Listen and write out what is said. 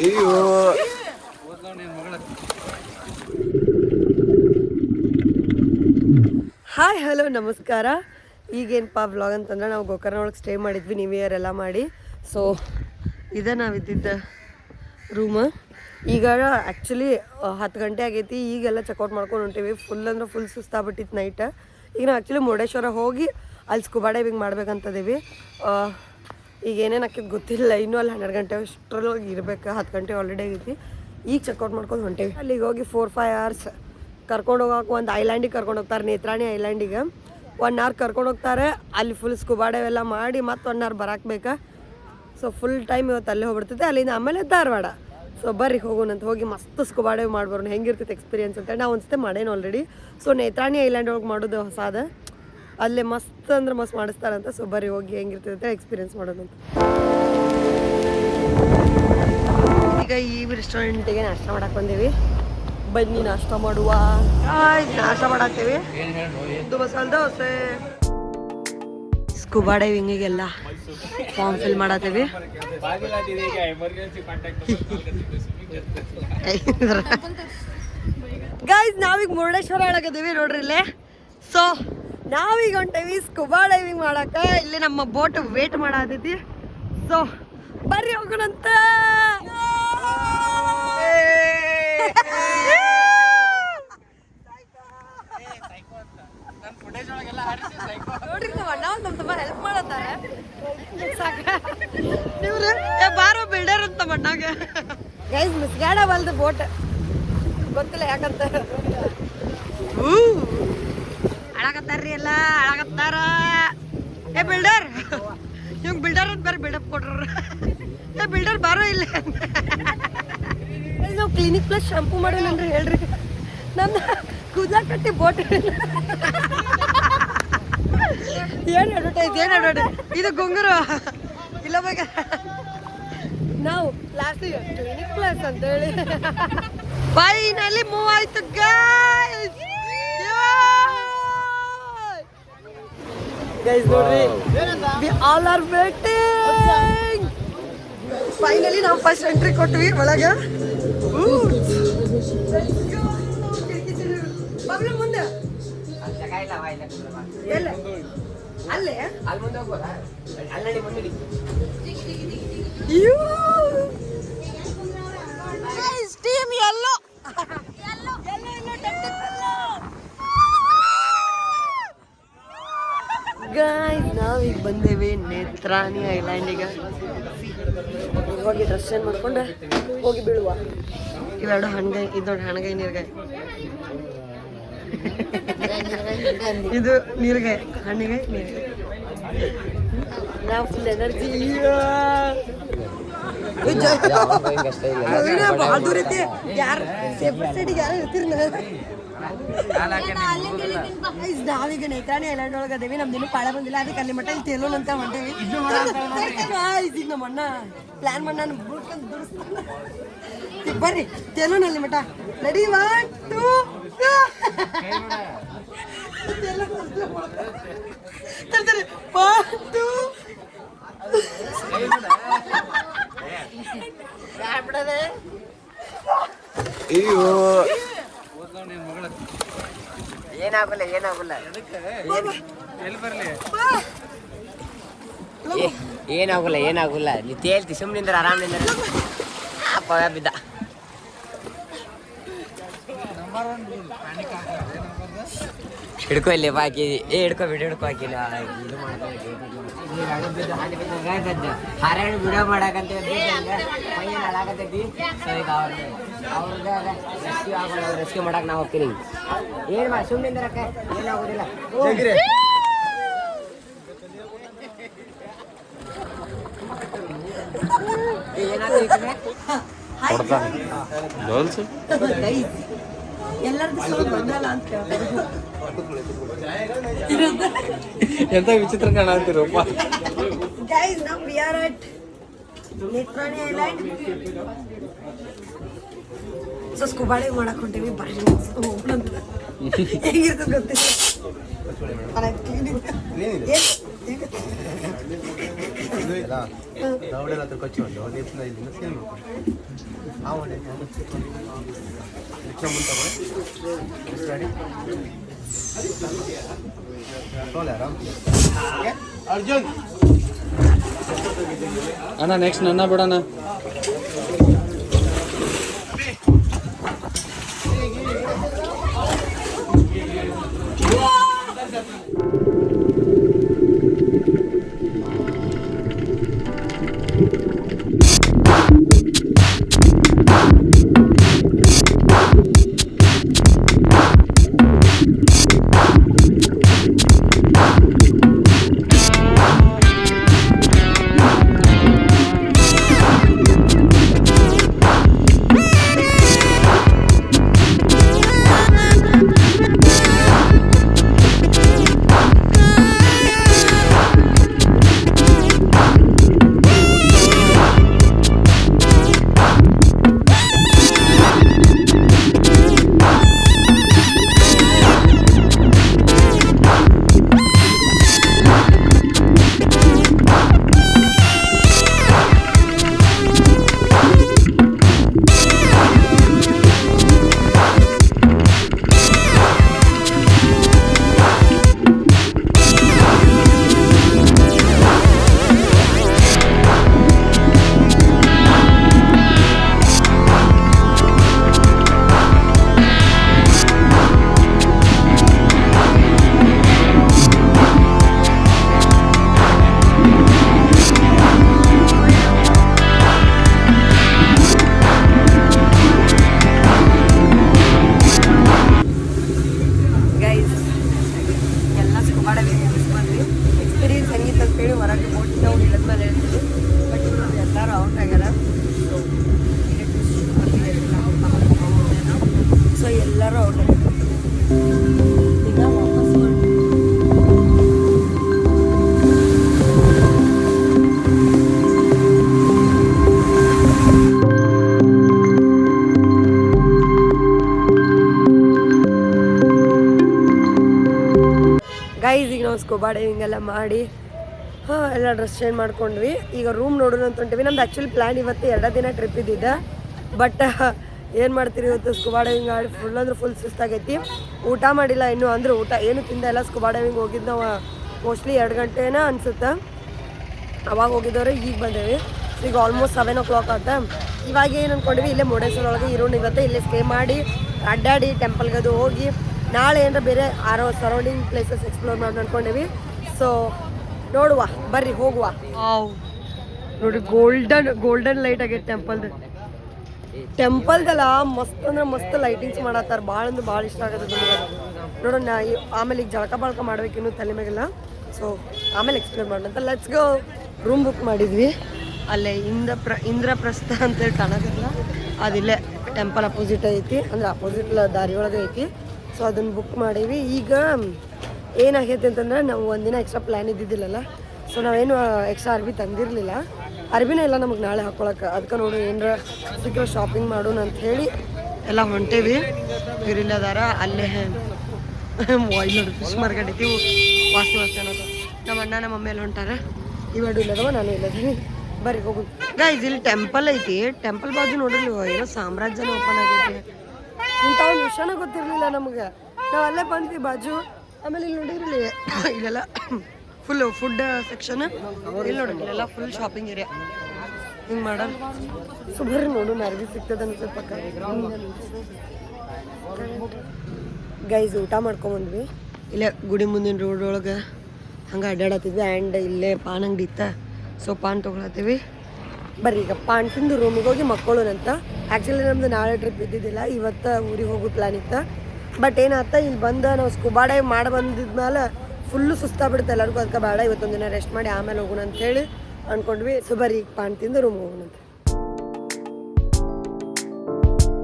Hi hello ನಮಸ್ಕಾರ. ಈಗೇನಪ್ಪ vlog ಅಂತಂದ್ರೆ ನಾವು ಗೋಕರ್ಣ ಒಳಗೆ ಸ್ಟೇ ಮಾಡಿದ್ವಿ ನ್ಯೂ ಇಯರ್ ಎಲ್ಲ ಮಾಡಿ. ಸೊ ಇದೇ ನಾವಿದ್ದಿದ್ದ ರೂಮ್. ಈಗ ಆ್ಯಕ್ಚುಲಿ 10 ಗಂಟೆ ಆಗೈತಿ. ಈಗೆಲ್ಲ ಚೆಕ್ಔಟ್ ಮಾಡ್ಕೊಂಡು ಹೊಂಟೀವಿ. ಫುಲ್ ಅಂದ್ರೆ ಫುಲ್ ಸುಸ್ತಾಗ್ಬಿಟ್ಟಿತ್ತು ನೈಟ್. ಈಗ ನಾವು ಆ್ಯಕ್ಚುಲಿ ಮುರುಡೇಶ್ವರ ಹೋಗಿ ಅಲ್ಲಿ ಸ್ಕೂಬಾ ಡೈವಿಂಗ್ ಮಾಡ್ಬೇಕಂತದೀವಿ. ಈಗ ಏನೇನು ಹಾಕಿದ್ದು ಗೊತ್ತಿಲ್ಲ. ಇನ್ನೂ ಅಲ್ಲಿ 12 ಗಂಟೆ ಅಷ್ಟರೊಳಗೆ ಇರಬೇಕು. 10 ಗಂಟೆ ಆಲ್ರೆಡಿ ಆಗೈತಿ. ಈಗ ಚೆಕ್ಔಟ್ ಮಾಡ್ಕೊಂಡು ಹೊಂಟೇವಿ. ಅಲ್ಲಿಗೆ ಹೋಗಿ 4-5 hours ಕರ್ಕೊಂಡು ಹೋಗೋಕೆ ಒಂದು ಐಲ್ಯಾಂಡಿಗೆ ಕರ್ಕೊಂಡು ಹೋಗ್ತಾರೆ, ನೇತ್ರಾಣಿ ಐಲ್ಯಾಂಡಿಗೆ 1 hour ಕರ್ಕೊಂಡು ಹೋಗ್ತಾರೆ. ಅಲ್ಲಿ ಫುಲ್ ಸ್ಕೂಬಾ ಡೈವ್ ಎಲ್ಲ ಮಾಡಿ ಮತ್ತೆ 1 hour ಬರಕ್ಕೆ ಬೇಕಾ. ಸೊ ಫುಲ್ ಟೈಮ್ ಇವತ್ತು ಅಲ್ಲೇ ಹೋಗ್ಬಿಡ್ತೈತೆ. ಅಲ್ಲಿಂದ ಆಮೇಲೆ ಧಾರವಾಡ. ಸೊ ಬರ್ರಿ ಹೋಗೋಣಂತ. ಹೋಗಿ ಮಸ್ತ್ ಸ್ಕೂಬಾ ಡೈವ್ ಮಾಡ್ಬಾರ್ದು, ಹೆಂಗಿರ್ತೈತೆ ಎಕ್ಸ್ಪೀರಿಯನ್ಸ್ ಅಂತ. ನಾವು ಒಂದ್ಸತಿ ಮಾಡೇನು ಆಲ್ರೆಡಿ. ಸೊ ನೇತ್ರಾಣಿ ಐಲ್ಯಾಂಡ್ ಒಳಗೆ ಮಾಡೋದು ಹೊಸಾದ. ಅಲ್ಲೇ ಮಸ್ತ್ ಅಂದ್ರೆ ಮಸ್ತ್ ಮಾಡಿಸ್ತಾರಂತ. ಸೊ ಬರ್ರಿ ಹೋಗಿ ಹೆಂಗಿರ್ತೈತೆ ಅಂತ ಎಕ್ಸ್ಪೀರಿಯನ್ಸ್ ಮಾಡೋಣಂತ. ಈಗ ಈ ರೆಸ್ಟೋರೆಂಟಿಗೆ ನಾಷ್ಟ ಮಾಡಕ್ಕೆ ಬಂದೀವಿ. ಬನ್ನಿ ನಾಷ್ಟ ಮಾಡುವ. ನಾಷ್ಟ ಮಾಡಾಕ್ತೇವಿ. ಇದು ಮಸಾಲೆ ದೋಸೆ. ಸ್ಕೂಬಾ ಡೈವಿಂಗಿಗೆಲ್ಲ ಫಾರ್ಮ್ ಫಿಲ್ ಮಾಡತ್ತೇವಿ. ಗೈಸ್ ನಾವೀಗ ಮುರುಡೇಶ್ವರ ಒಳಗದೀವಿ ನೋಡ್ರಿ ಇಲ್ಲೇ. ಸೊ ನಾವೀಗ ಹೊಂಟೇವಿ ಸ್ಕೂಬಾ ಡೈವಿಂಗ್ ಮಾಡಾಕ. ಇಲ್ಲಿ ನಮ್ಮ ಬೋಟ್ ವೇಟ್ ಮಾಡತೈತಿ. ಸೊ ಬರ್ರಿ ಹೋಗೋಣಂತ. ನೋಡ್ರಿ ನಮ್ಮ ಅಣ್ಣ ನಮ್ಮ ತುಂಬ ಹೆಲ್ಪ್ ಮಾಡತ್ತಾರೆ. ಇವ್ರು ಬಾರೋ ಬಿಲ್ಡರ್ ಅಂತ ಮಣ್ಣಾಗ. ಗೈಸ್ ಮಿಸ್ಗಾಡ ಬಲ್ದ ಬೋಟ್ ಗೊತ್ತಿಲ್ಲ ಯಾಕಂತ. ಅಳಾಕತ್ತಾರ್ರಿ ಎಲ್ಲ ಅಳಾಕತ್ತಾರ. ಏ ಬಿಲ್ಡರ್, ಇವ್ ಬಿಲ್ಡರ್ ಅಂತ ಬೇರೆ ಬಿಲ್ಡಪ್ ಕೊಟ್ರ. ಏ ಬಿಲ್ಡರ್ ಬಾರೋ ಇಲ್ಲ. ನಾವು ಕ್ಲಿನಿಕ್ ಪ್ಲಸ್ ಶಾಂಪೂ ಮಾಡೋಣಂದ್ರೆ ಹೇಳ್ರಿ. ನನ್ನ ಕೂದಲ ಕಟ್ಟಿ ಬೋಟ್ ಏನು ಅಡ್ವರ್ಟೈಸ್ ಇದು ಗುಂಗುರು ಇಲ್ಲ ಬೇಗ. ನಾವು ಲಾಸ್ಟ್ ಕ್ಲಿನಿಕ್ ಪ್ಲಸ್ ಅಂತ ಹೇಳಿ ಫೈನಲಿ ಮೂವ್ ಆಯ್ತು ಗೈಸ್. ಗೈಸ್ ನೋಡ್ರಿ, we all are waiting. Finally ನಾವು ಫಸ್ಟ್ ಎಂಟ್ರಿ ಕೊಟ್ವಿ ಒಳಗೆ. ಮುಂದೆ ಎಲ್ಲ ಅಲ್ಲೇ ಟೀಮ್ ಎಲ್ಲೋ ಗೈಸ್ ನಾವೀಗ ಬಂದೇವಿ ನೇತ್ರಾಣಿ ಐಲ್ಯಾಂಡಿಗೆ. ಹೋಗಿ ಡ್ರೆಸ್ ಚೇಂಜ್ ಮಾಡ್ಕೊಂಡು ಹೋಗಿ ಬೀಳುವ. ಇವೆರಡು ಹಣ್ಗಾಯಿ, ಇದು ನೋಡಿ ಹಣ್ಗಾಯಿ ನೀರ್ಗಾಯಿ, ಇದು ನೀರ್ಗಾಯಿ, ಹಣ್ಣಿಗಾಯಿ ನೀರ್ಗಾಯಿ. ನಾವು ಫುಲ್ ಎನರ್ಜಿ. ಅದು ರೀತಿ ಯಾರು ಸೇಫ್ಟಿ ಸೈಡಿಗೆ ಯಾರು ಇರ್ತೀರಿ. ನಾವೀಗ ನೇತ್ರಾಣಿ ಐಲ್ಯಾಂಡ್ ಒಳಗೆ ಅದೇವಿ. ನಮ್ದು ಇನ್ನೂ ಪಾಳೆ ಬಂದಿಲ್ಲ. ಅದಕ್ಕೆ ಅಲ್ಲಿ ಮಟ್ಟ ಇಲ್ಲಿ ತೇಲೋನ್ ಅಂತ ಹೊಂಟೇವಿ. ಈಗ ನಮ್ಮ ಅಣ್ಣ ಪ್ಲಾನ್ ಮಾಡಿ ನಾನು ಬುಡ್ಕೊಂಡು ದುಡಿಸ್ತಾನೆ. ಈಗ ಬರ್ರಿ ತೇಲೋನ್ ಅಲ್ಲಿ ಮಟ್ಟ. ರೆಡಿ 1 2 ಏನಾಗಲ್ಲ ಏನಾಗಲ್ಲ ಏನಾಗಲ್ಲ ಏನಾಗಲ್ಲ. ನೀ ತೇಲ್ತಿ ಸುಮ್ಮನಿಂದ್ರ ಆರಾಮಿಂದ ಪವ ಬಿದ್ದ. ಹಿಡ್ಕೊ ಇಲ್ಲಿ ಬಾಕಿ. ಹಿಡ್ಕೊ ಬಿಡು, ಹಿಡ್ಕೊ ಹಾಕಿಲ್ಲ. ಇದು ಹಾರಾಡಿ ವಿಡಿಯೋ ಮಾಡಕಂತ ಮೈಯನ್ ಹಾಳಾಗತೈತಿ. ಸೊ ಈಗ ಅವ್ರಿಗೆ ರೆಸ್ಕ್ಯೂ ಆಗೋಲ್ಲ. ರೆಸ್ಕ್ಯೂ ಮಾಡಕ್ಕೆ ನಾವು ಹೋಗ್ತೀನಿ. ಏನು ಮಾಡಿ ಸುಮ್ಮನಿಂದ್ರಕ್ಕ ಏನಾಗೋದಿಲ್ಲ. ಎಂತ ವಿಚಿತ್ರ ಕಾಣಂತೀರಪ್ಪ. ಗೈಸ್ ನಾವು we are at Netrani island. So scuba dive ಮಾಡಕ್ ಹೊಂಟೇವಿ. ಬರ್ರಿ ಹೋಗ್ಬಿಡಂತ. ಹೇಗಿರ್ತದೆ ಗೊತ್ತಿಲ್ಲ. ಅರ್ಜುನ್ ಅಣ್ಣ ನೆಕ್ಸ್ಟ್ ನನ್ನ ಬಿಡೋಣ. ಎಕ್ಸ್ಪೀರಿಯನ್ಸ್ ಹೆಂಗಿತ್ತು ಅಂತೇಳಿ ಹೊರಗೆ ಬೋಟ್ ನಾವು ಇಲ್ಲದ್ಮೇಲೆ ಹೇಳ್ತೀವಿ. ಬಟ್ ಇವರು ಎಲ್ಲರೂ ಔಟ್ ಆಗ್ಯಾರ. ಸೊ ಎಲ್ಲರೂ ಔಟ್ ಆಗ್ಯಾರ. ಈಗ ವಾಪಸ್ ಗೈಸ್ ಈಗ ನಾವು ಸ್ಕೂಬಾ ಡೈವಿಂಗ್ ಎಲ್ಲ ಮಾಡಿ ಎಲ್ಲ ಡ್ರೆಸ್ ಚೇಂಜ್ ಮಾಡ್ಕೊಂಡ್ವಿ. ಈಗ ರೂಮ್ ನೋಡೋಣ ಅಂತ ಹೊಂಟಿವಿ. ನಮ್ದು ಆ್ಯಕ್ಚುಲಿ ಪ್ಲ್ಯಾನ್ ಇವತ್ತು 2 ದಿನ ಟ್ರಿಪ್ ಇದ್ದಿದ್ದೆ. ಬಟ್ ಏನು ಮಾಡ್ತೀರಿ ಇವತ್ತು ಸ್ಕೂಬಾ ಡೈವಿಂಗ್ ಆಡಿ ಫುಲ್ ಅಂದ್ರೆ ಫುಲ್ ಸುಸ್ತಾಗೈತಿ. ಊಟ ಮಾಡಿಲ್ಲ ಇನ್ನೂ, ಅಂದ್ರೆ ಊಟ ಏನು ತಿಂದ ಎಲ್ಲ ಸ್ಕೂಬಾ ಡೈವಿಂಗ್ ಹೋಗಿದ್ದು ನಾವು ಮೋಸ್ಟ್ಲಿ 2 ಗಂಟೆನ ಅನ್ಸುತ್ತೆ. ಅವಾಗ ಹೋಗಿದ್ದವ್ರೆ ಈಗ ಬಂದೇವಿ. ಈಗ ಆಲ್ಮೋಸ್ಟ್ 7 o'clock ಆತ. ಇವಾಗ ಏನು ಅಂದ್ಕೊಂಡ್ವಿ ಇಲ್ಲೇ ಮುರುಡೇಶ್ವರ ಒಳಗೆ ಇರೋಣ ಇವತ್ತು. ಇಲ್ಲೇ ಸ್ಟೇ ಮಾಡಿ ಅಡ್ಡಾಡಿ ಟೆಂಪಲ್ಗೆ ಅದು ಹೋಗಿ ನಾಳೆ ಏನಾರ ಬೇರೆ ಸರೌಂಡಿಂಗ್ ಪ್ಲೇಸಸ್ ಎಕ್ಸ್ಪ್ಲೋರ್ ಮಾಡಿ ಅನ್ಕೊಂಡೇವಿ. ಸೊ ನೋಡುವ ಬರ್ರಿ ಹೋಗುವ. ನೋಡಿ ಗೋಲ್ಡನ್ ಲೈಟ್ ಆಗೈತೆ ಟೆಂಪಲ್ದಲ್ಲ ಮಸ್ತ್ ಅಂದ್ರೆ ಮಸ್ತ್ ಲೈಟಿಂಗ್ಸ್ ಮಾಡತ್ತಾರ. ಭಾಳ ಅಂದ್ರೆ ಭಾಳ ಇಷ್ಟ ಆಗತ್ತೆ ನೋಡೋಣ. ಆಮೇಲೆ ಈಗ ಜಳಕ ಬಳಕ ಮಾಡ್ಬೇಕಿನ್ನು ತಲೆ ಮೇಗೆಲ್ಲ. ಸೊ ಆಮೇಲೆ ಎಕ್ಸ್ಪ್ಲೋರ್ ಮಾಡೋಣ ಅಂತ ಲೆಟ್ಸ್ ಗೋ. ರೂಮ್ ಬುಕ್ ಮಾಡಿದ್ವಿ ಅಲ್ಲೇ ಇಂದ್ರಪ್ರಸ್ಥ ಅಂತೇಳಿ ಕಾಣೋದಿಲ್ಲ, ಅದಿಲ್ಲೇ ಟೆಂಪಲ್ ಅಪೋಸಿಟ್ ಐತಿ, ಅಂದ್ರೆ ಅಪೋಸಿಟ್ ದಾರಿ ಒಳಗೆ ಐತಿ. ಸೊ ಅದನ್ನು ಬುಕ್ ಮಾಡೀವಿ. ಈಗ ಏನಾಗೈತೆ ಅಂತಂದ್ರೆ ನಾವು ಒಂದಿನ ಎಕ್ಸ್ಟ್ರಾ ಪ್ಲ್ಯಾನ್ ಇದ್ದಿದ್ದಿಲ್ಲಲ್ಲ. ಸೊ ನಾವೇನು ಎಕ್ಸ್ಟ್ರಾ ಅರ್ಬಿ ತಂದಿರಲಿಲ್ಲ. ಅರ್ಬಿನೇ ಇಲ್ಲ ನಮಗೆ ನಾಳೆ ಹಾಕೊಳಕ್ಕೆ. ಅದಕ್ಕೆ ನೋಡಿ ಏನರ ಸಿಕ್ಕರೆ ಶಾಪಿಂಗ್ ಮಾಡೋಣ ಅಂತ ಹೇಳಿ ಎಲ್ಲ ಹೊಂಟೇವಿ. ಇರಿಲ್ಲದಾರ ಅಲ್ಲೇ ವಾಯ್ಲ್ ನೋಡಿ ಫಿಶ್ ಮಾರ್ಕೆಟ್ ಐತಿ. ವಾಸ್ತು ಅನ್ನೋದು ನಮ್ಮ ಅಣ್ಣ ನಮ್ಮ ಮಮ್ಮಿ ಎಲ್ಲ ಹೊಂಟಾರ. ಇವಾಡು ಇಲ್ಲದವ ನಾನು ಇಲ್ಲದೀನಿ. ಬರ್ರಿ ಹೋಗುದು ಗೈಸ್. ಇಲ್ಲಿ ಟೆಂಪಲ್ ಐತಿ. ಟೆಂಪಲ್ ಬಾಜು ನೋಡಿರ್ಲಿ ಏನೋ ಸಾಮ್ರಾಜ್ಯನ ಓಪನ್ ಆಗೈತಿ. ಇಂಥ ಒಂದು ವಿಷಯನ ಗೊತ್ತಿರಲಿಲ್ಲ ನಮ್ಗೆ. ನಾವು ಅಲ್ಲೇ ಬಂದ್ವಿ ಬಾಜು. ಆಮೇಲೆ ಇಲ್ಲಿ ನೋಡಿರಲಿ ಇಲ್ಲೆಲ್ಲ ಫುಲ್ ಫುಡ್ ಸೆಕ್ಷನ್. ಇಲ್ಲಿ ನೋಡಿ ಇಲ್ಲೆಲ್ಲ ಫುಲ್ ಶಾಪಿಂಗ್ ಏರಿಯಾ ಹಿಂಗೆ ಮಾಡೋಣ. ಸೊ ಬರ್ರಿ ನೋಡು ಅರ್ಬಿ ಸಿಗ್ತದೆ ಸ್ವಲ್ಪ ಗೈಸ್. ಊಟ ಮಾಡ್ಕೊಂಬಂದ್ವಿ ಇಲ್ಲೇ ಗುಡಿ ಮುಂದಿನ ರೋಡ್ ಒಳಗೆ ಹಂಗೆ ಅಡ್ಡಾಡತ್ತಿದ್ವಿ. ಆ್ಯಂಡ್ ಇಲ್ಲೇ ಪಾನ್ ಅಂಗಡಿ ಇತ್ತ. ಸೊ ಪಾನ್ ತೊಗೊಳತ್ತೀವಿ. ಬರ್ರಿ ಈಗ ಪಾನ್ ತಿಂದು ರೂಮಿಗೆ ಹೋಗಿ ಮಕ್ಕೊಳ್ಳೋಣಂತ. ಆ್ಯಕ್ಚುಲಿ ನಮ್ದು ನಾಳೆ ಟ್ರಿಪ್ ಇದ್ದಿದ್ದಿಲ್ಲ, ಇವತ್ತು ಊರಿಗೆ ಹೋಗೋ ಪ್ಲ್ಯಾನ್ ಇತ್ತು. ಬಟ್ ಏನಾಗ್ತಾ ಇಲ್ಲಿ ಬಂದು ನಾವು ಸ್ಕೂಬಾ ಡೈವ್ ಮಾಡಿ ಬಂದಿದ್ಮೇಲೆ ಫುಲ್ಲು ಸುಸ್ತಾಗ್ಬಿಡುತ್ತೆ ಎಲ್ಲರಿಗೂ. ಅದಕ್ಕೆ ಬೇಡ ಇವತ್ತೊಂದು ದಿನ ರೆಸ್ಟ್ ಮಾಡಿ ಆಮೇಲೆ ಹೋಗೋಣ ಅಂತೇಳಿ ಅಂದ್ಕೊಂಡ್ವಿ. ಸೊ ಬರ್ರಿ ಪಾನ್ ತಿಂದು ರೂಮ್ಗೆ ಹೋಗೋಣಂತ.